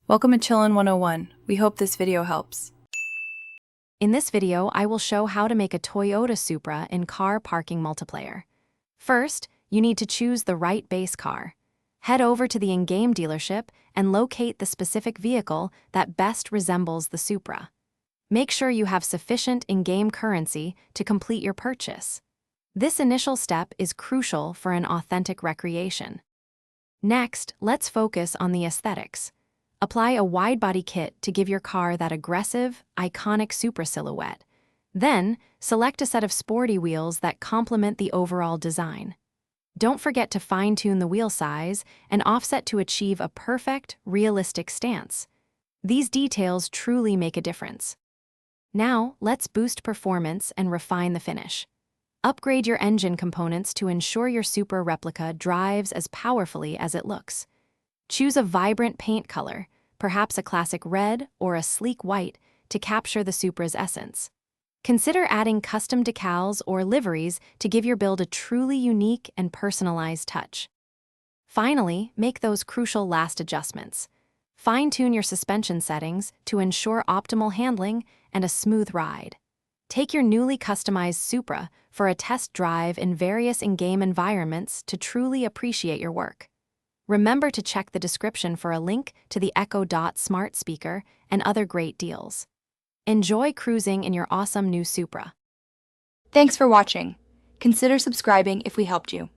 Welcome to Chillin' 101. We hope this video helps. In this video, I will show how to make a Toyota Supra in car parking multiplayer. First, you need to choose the right base car. Head over to the in-game dealership and locate the specific vehicle that best resembles the Supra. Make sure you have sufficient in-game currency to complete your purchase. This initial step is crucial for an authentic recreation. Next, let's focus on the aesthetics. Apply a wide-body kit to give your car that aggressive, iconic Supra silhouette. Then, select a set of sporty wheels that complement the overall design. Don't forget to fine-tune the wheel size and offset to achieve a perfect, realistic stance. These details truly make a difference. Now, let's boost performance and refine the finish. Upgrade your engine components to ensure your Supra replica drives as powerfully as it looks. Choose a vibrant paint color, perhaps a classic red or a sleek white, to capture the Supra's essence. Consider adding custom decals or liveries to give your build a truly unique and personalized touch. Finally, make those crucial last adjustments. Fine-tune your suspension settings to ensure optimal handling and a smooth ride. Take your newly customized Supra for a test drive in various in-game environments to truly appreciate your work. Remember to check the description for a link to the Echo Dot smart speaker and other great deals. Enjoy cruising in your awesome new Supra. Thanks for watching. Consider subscribing if we helped you.